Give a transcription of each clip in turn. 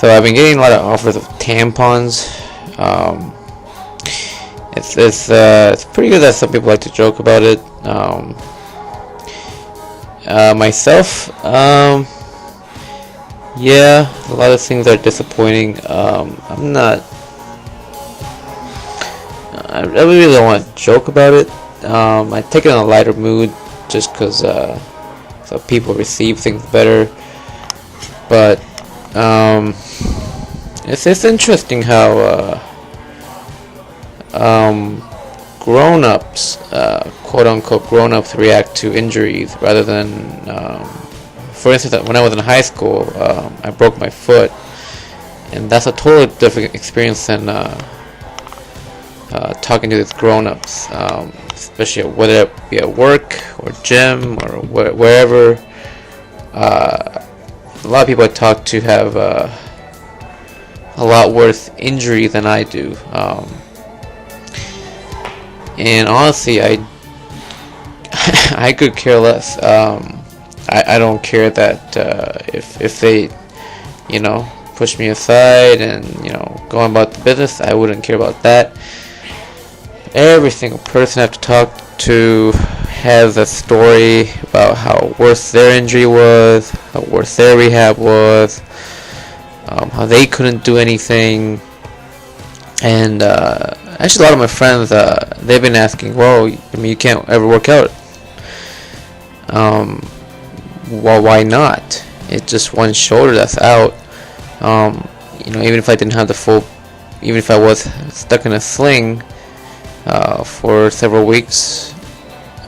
So I've been getting a lot of offers of tampons. It's pretty good that some people like to joke about it. Myself, yeah, a lot of things are disappointing. I really don't want to joke about it. I take it in a lighter mood just because so people receive things better. But it's interesting how grown-ups, quote-unquote grown-ups, react to injuries rather than, for instance, when I was in high school, I broke my foot, and that's a totally different experience than talking to these grown-ups, especially whether it be at work or gym or wherever. A lot of people I talk to have a lot worse injury than I do. And honestly, I could care less. I don't care that if they, push me aside and go on about the business. I wouldn't care about that. Every single person I have to talk to has a story about how worse their injury was, how worse their rehab was, how they couldn't do anything. And actually, a lot of my friends, they've been asking, well, you can't ever work out. Well, why not? It's just one shoulder that's out. Even if I didn't have the full, even if I was stuck in a sling for several weeks,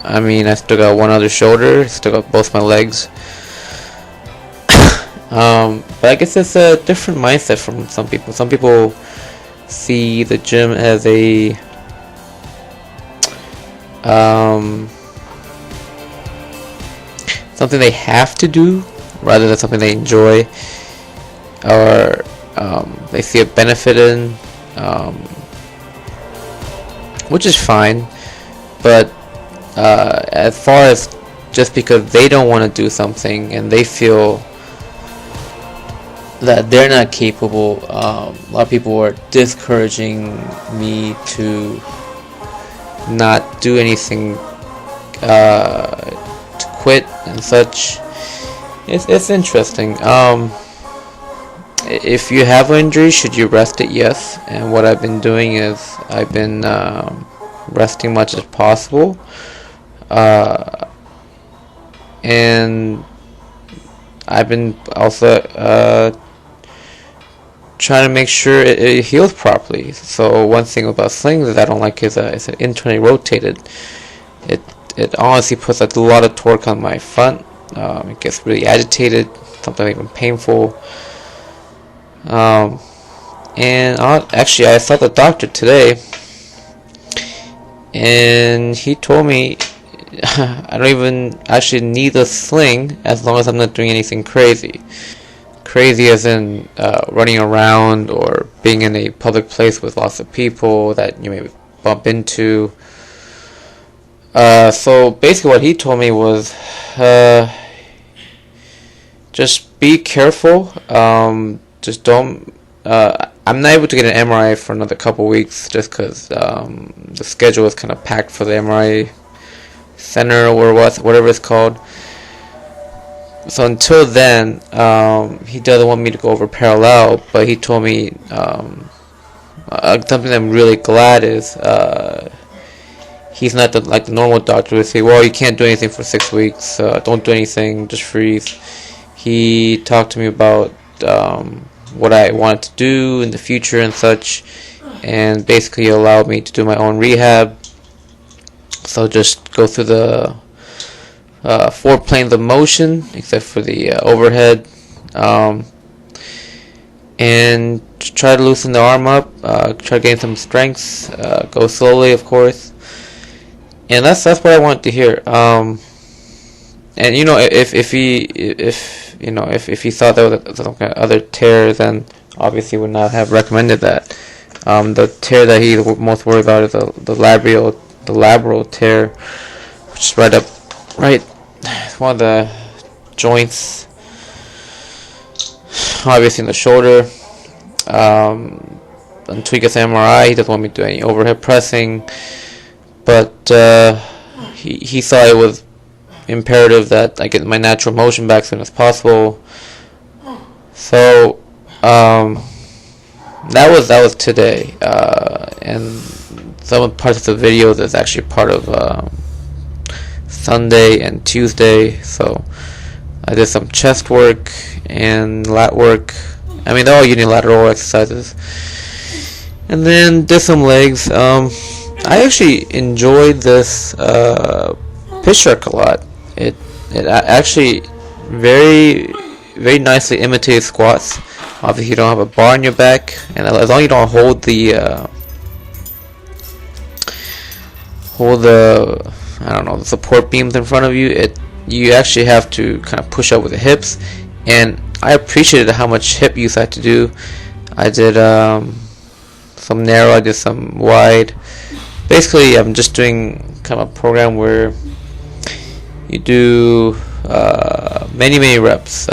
I still got one other shoulder, still got both my legs. But I guess it's a different mindset from some people. Some people see the gym as a something they have to do rather than something they enjoy, or they see a benefit in, which is fine. But as far as just because they don't want to do something and they feel that they're not capable, a lot of people are discouraging me to not do anything, to quit and such. It's interesting. If you have an injury, should you rest it? Yes. And what I've been doing is I've been resting much as possible, and I've been also trying to make sure it heals properly. So one thing about slings that I don't like is it's internally rotated. It honestly puts a lot of torque on my front. It gets really agitated, sometimes even painful. And actually, I saw the doctor today, and he told me I don't even actually need a sling as long as I'm not doing anything crazy. Crazy as in running around or being in a public place with lots of people that you may bump into. So basically what he told me was just be careful. Just don't... I'm not able to get an MRI for another couple weeks just because the schedule is kind of packed for the MRI center or whatever it's called. So until then, he doesn't want me to go over parallel, but he told me something I'm really glad is he's not like the normal doctor would say, well, you can't do anything for 6 weeks, don't do anything, just freeze. He talked to me about what I wanted to do in the future and such, and basically allowed me to do my own rehab. So just go through the 4 planes of motion, except for the overhead, and try to loosen the arm up, try to gain some strength, go slowly, of course, and that's what I want to hear. And if he thought there was some kind of other tear, then obviously would not have recommended that. The tear that he's most worried about is the labral tear, which is right. It's one of the joints, obviously in the shoulder. until he gets an MRI. He doesn't want me to do any overhead pressing, but he thought it was imperative that I get my natural motion back as soon as possible. So that was today, and some parts of the videos is actually part of Sunday and Tuesday. So I did some chest work and lat work. I mean, they're all unilateral exercises, and then did some legs. I actually enjoyed this pitch work a lot. It actually very nicely imitates squats. Obviously, you don't have a bar on your back, and as long as you don't hold the I don't know, the support beams in front of you, you actually have to kind of push up with the hips. And I appreciated how much hip use I had to do. I did some narrow, I did some wide. Basically, I'm just doing kind of a program where you do many reps,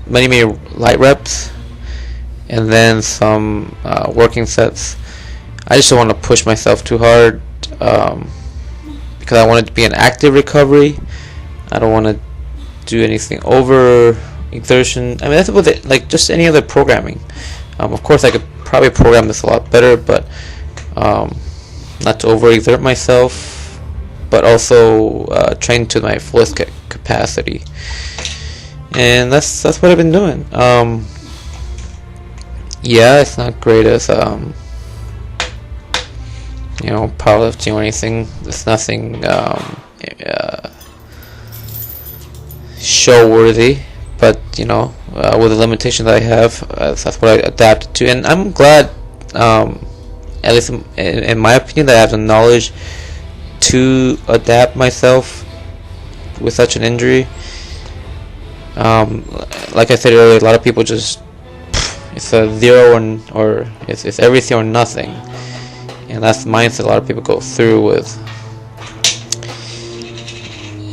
many light reps, and then some working sets. I just don't want to push myself too hard, because I want it to be an active recovery. I don't want to do anything over exertion. I mean, that's about it, like just any other programming. Of course, I could probably program this a lot better, but not to overexert myself, but also train to my fullest capacity. And that's what I've been doing. Yeah, it's not great as powerlifting or anything. It's nothing show worthy, but with the limitations that I have, that's what I adapted to. And I'm glad, at least in my opinion, that I have the knowledge to adapt myself with such an injury. Like I said earlier, a lot of people just, it's a zero or it's everything or nothing, and that's the mindset a lot of people go through with.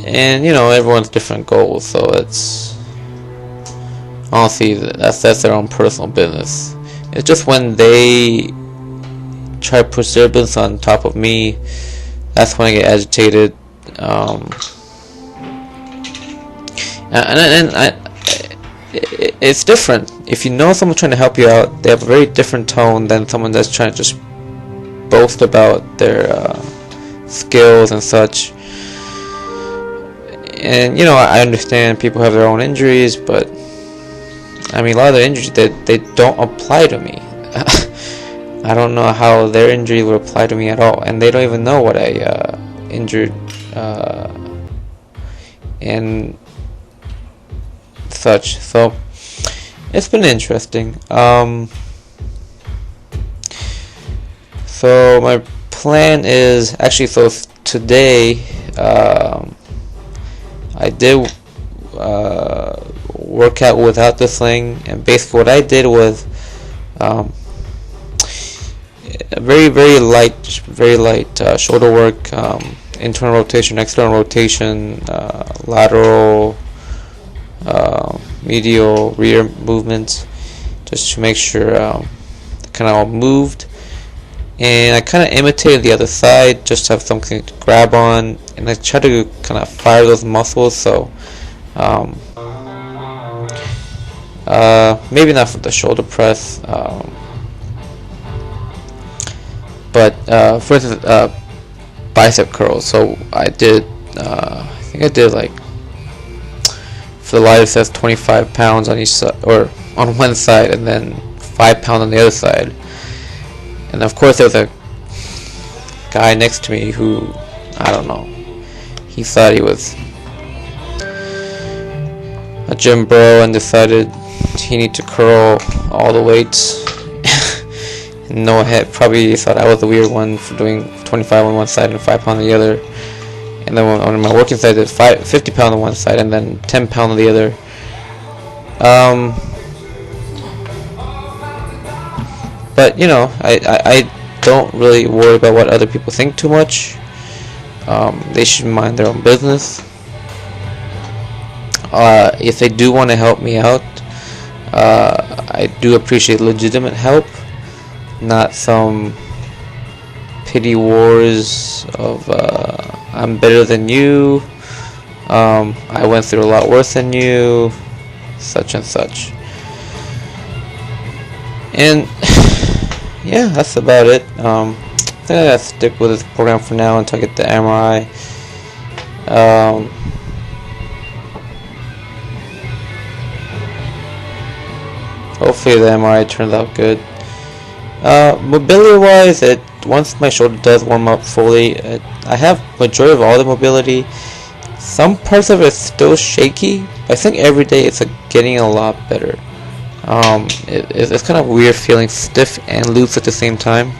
And everyone's different goals, so it's honestly that's their own personal business. It's just when they try to push their business on top of me, that's when I get agitated. It's different. If you know someone's trying to help you out, they have a very different tone than someone that's trying to just boast about their skills and such. And I understand people have their own injuries, but I mean, a lot of their injuries they don't apply to me. I don't know how their injury would apply to me at all, and they don't even know what I injured and such. So it's been interesting. So my plan is actually, so today I did work out without the sling, and basically what I did was very light shoulder work, internal rotation, external rotation, lateral, medial, rear movements, just to make sure kind of all moved. And I kind of imitated the other side just to have something to grab on, and I try to kind of fire those muscles. So maybe not for the shoulder press, but for instance, bicep curls. So I did, I think I did like, for the lighter sets, 25 pounds on each side, or on one side, and then 5 pounds on the other side. And of course, there was a guy next to me who, I don't know, he thought he was a gym bro and decided he needed to curl all the weights. No head, probably thought I was the weird one for doing 25 on one side and 5 pounds on the other. And then on my working side, there's 50 pounds on one side and then 10 pounds on the other. But I don't really worry about what other people think too much. They should mind their own business. If they do want to help me out, I do appreciate legitimate help, not some pity wars of I'm better than you, I went through a lot worse than you, such and such. And yeah, that's about it. I think I gotta stick with this program for now until I get the MRI. Hopefully the MRI turns out good. Mobility wise, once my shoulder does warm up fully, I have majority of all the mobility. Some parts of it is still shaky, but I think every day it's getting a lot better. It's kind of weird feeling stiff and loose at the same time.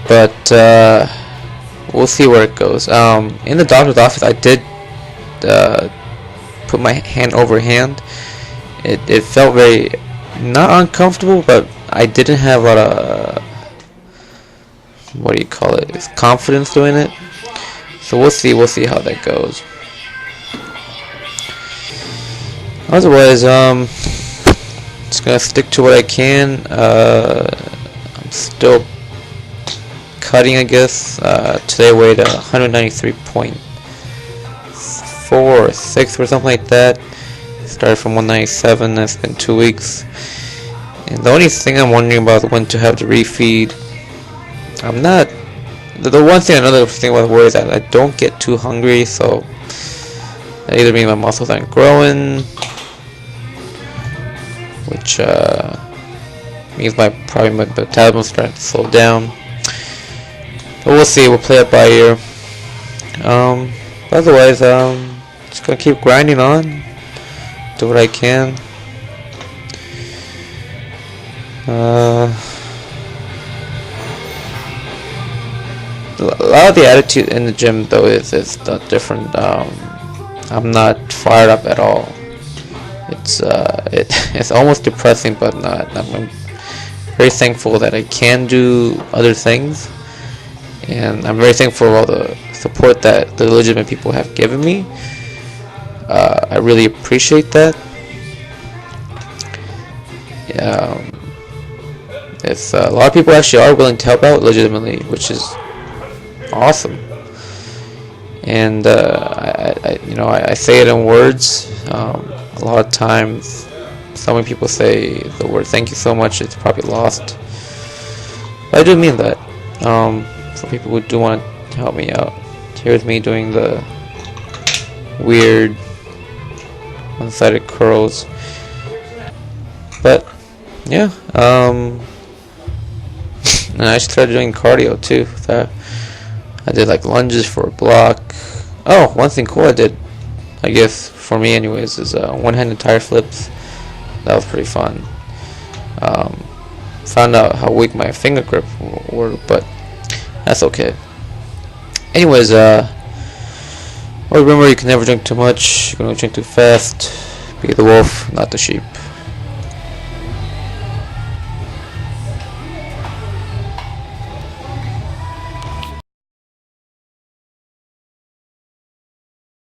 But we'll see where it goes. In the doctor's office, I did put my hand over hand. It felt very not uncomfortable, but I didn't have a lot of what do you call it? It's confidence doing it. So we'll see how that goes. Otherwise, just gonna stick to what I can. I'm still cutting, I guess. Today I weighed 193.4 or 6 or something like that. Started from 197. That's been 2 weeks. And the only thing I'm wondering about is when to have the refeed. I'm not. The one thing, another thing about worry is that I don't get too hungry, so that either means my muscles aren't growing, which means my metabolism starting to slow down. But we'll see. We'll play it by ear. Otherwise, just gonna keep grinding on, do what I can. A lot of the attitude in the gym though is different. I'm not fired up at all. It's almost depressing, but not. I'm very thankful that I can do other things, and I'm very thankful for all the support that the legitimate people have given me. I really appreciate that. It's a lot of people actually are willing to help out legitimately, which is awesome. And I say it in words. A lot of times, so many people say the word "thank you so much." It's probably lost, but I do mean that. For people who do want to help me out, here's me doing the weird one-sided curls. But yeah, and I started doing cardio too. I did like lunges for a block. Oh, one thing cool I did, I guess for me anyways, is one-handed tire flips. That was pretty fun. Found out how weak my finger grip were, but that's okay. Anyways, remember, you can never drink too much. You can only drink too fast. Be the wolf, not the sheep.